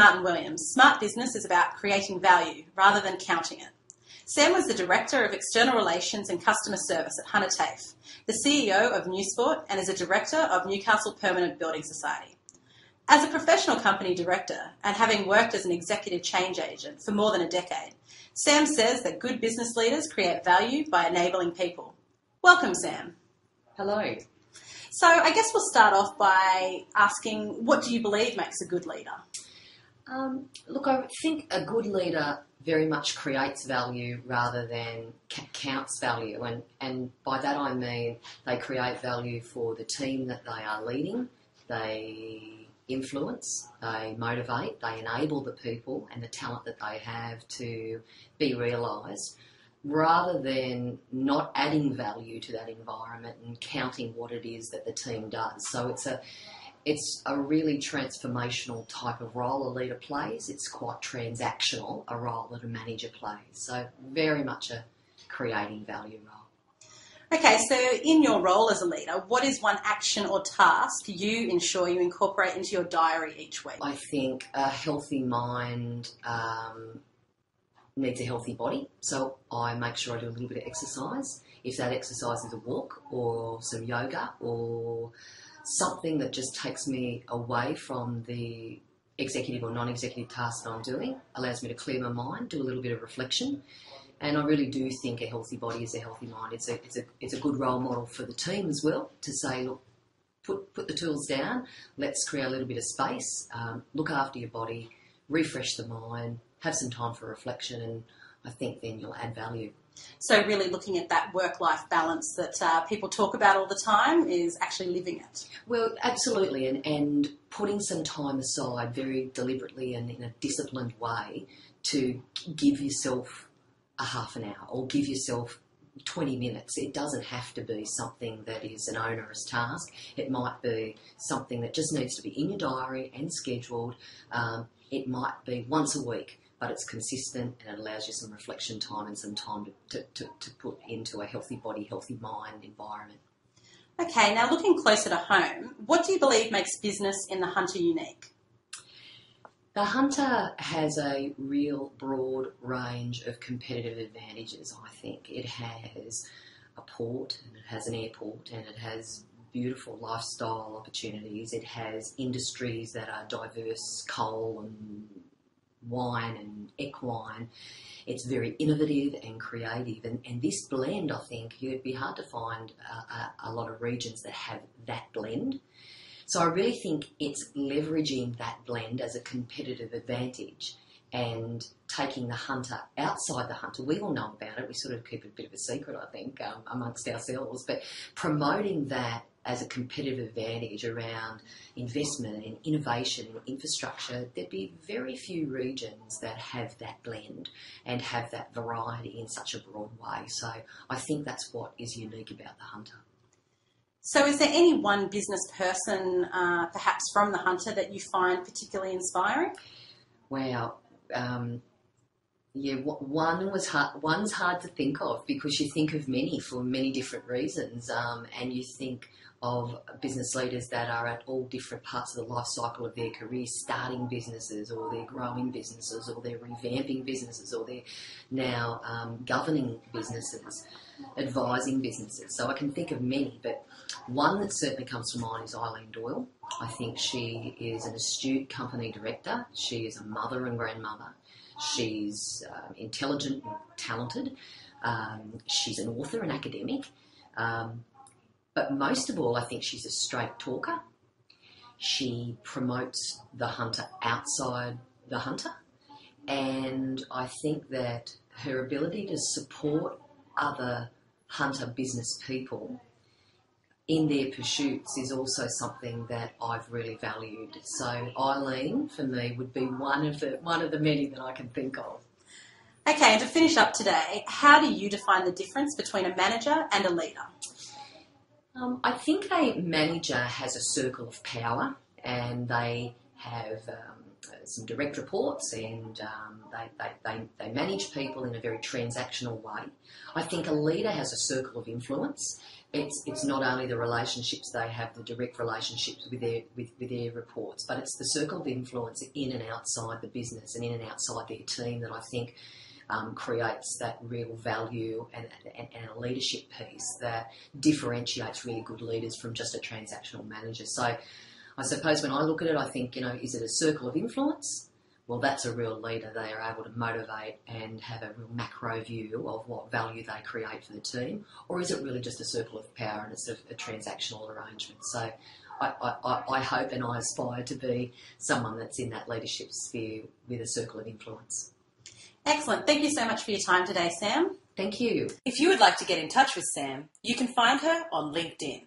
Martin Williams, smart business is about creating value rather than counting it. Sam was the Director of External Relations and Customer Service at Hunter TAFE, the CEO of Newsport, and is a Director of Newcastle Permanent Building Society. As a professional company director and having worked as an executive change agent for more than a decade, Sam says that good business leaders create value by enabling people. Welcome, Sam. Hello. So I guess we'll start off by asking, what do you believe makes a good leader? Look, I think a good leader very much creates value rather than counts value. And by that I mean they create value for the team that they are leading. They influence, they motivate, they enable the people and the talent that they have to be realised, rather than not adding value to that environment and counting what it is that the team does. So it's a really transformational type of role a leader plays. It's quite transactional, a role that a manager plays. So very much a creating value role. Okay, so in your role as a leader, what is one action or task you ensure you incorporate into your diary each week? I think a healthy mind needs a healthy body, so I make sure I do a little bit of exercise. If that exercise is a walk or some yoga or something that just takes me away from the executive or non-executive tasks that I'm doing, allows me to clear my mind, do a little bit of reflection. And I really do think a healthy body is a healthy mind. It's a good role model for the team as well, to say, look, put the tools down, let's create a little bit of space, look after your body, refresh the mind, have some time for reflection, and I think then you'll add value. So really looking at that work-life balance that people talk about all the time is actually living it. Well, absolutely, and putting some time aside very deliberately and in a disciplined way to give yourself a half an hour or give yourself 20 minutes. It doesn't have to be something that is an onerous task. It might be something that just needs to be in your diary and scheduled. It might be once a week, but it's consistent and it allows you some reflection time and some time to put into a healthy body, healthy mind environment. Okay, now looking closer to home, what do you believe makes business in the Hunter unique? The Hunter has a real broad range of competitive advantages, I think. It has a port, and it has an airport, and it has beautiful lifestyle opportunities. It has industries that are diverse, coal and wine and equine. It's very innovative and creative, and this blend, I think, it'd be hard to find a lot of regions that have that blend. So I really think it's leveraging that blend as a competitive advantage and taking the Hunter outside the Hunter. We all know about it. We sort of keep it a bit of a secret, I think, amongst ourselves, but promoting that as a competitive advantage around investment and innovation and infrastructure, there'd be very few regions that have that blend and have that variety in such a broad way. So I think that's what is unique about the Hunter. So is there any one business person, perhaps from the Hunter, that you find particularly inspiring? Wow. One's hard to think of because you think of many for many different reasons, and you think of business leaders that are at all different parts of the life cycle of their career, starting businesses, or they're growing businesses, or they're revamping businesses, or they're now governing businesses, advising businesses. So I can think of many, but one that certainly comes to mind is Eileen Doyle. I think she is an astute company director. She is a mother and grandmother. She's intelligent and talented. She's an author and academic. But most of all, I think she's a straight talker. She promotes the Hunter outside the Hunter. And I think that her ability to support other Hunter business people in their pursuits is also something that I've really valued. So Eileen, for me, would be one of the many that I can think of. Okay, and to finish up today, how do you define the difference between a manager and a leader? I think a manager has a circle of power, and they have some direct reports, and they manage people in a very transactional way. I think a leader has a circle of influence. It's not only the relationships they have, the direct relationships with their reports, but it's the circle of influence in and outside the business and in and outside their team that I think creates that real value and a leadership piece that differentiates really good leaders from just a transactional manager. So I suppose when I look at it, I think, is it a circle of influence? Well, that's a real leader. They are able to motivate and have a real macro view of what value they create for the team. Or is it really just a circle of power and it's a transactional arrangement? So I hope and I aspire to be someone that's in that leadership sphere with a circle of influence. Excellent. Thank you so much for your time today, Sam. Thank you. If you would like to get in touch with Sam, you can find her on LinkedIn.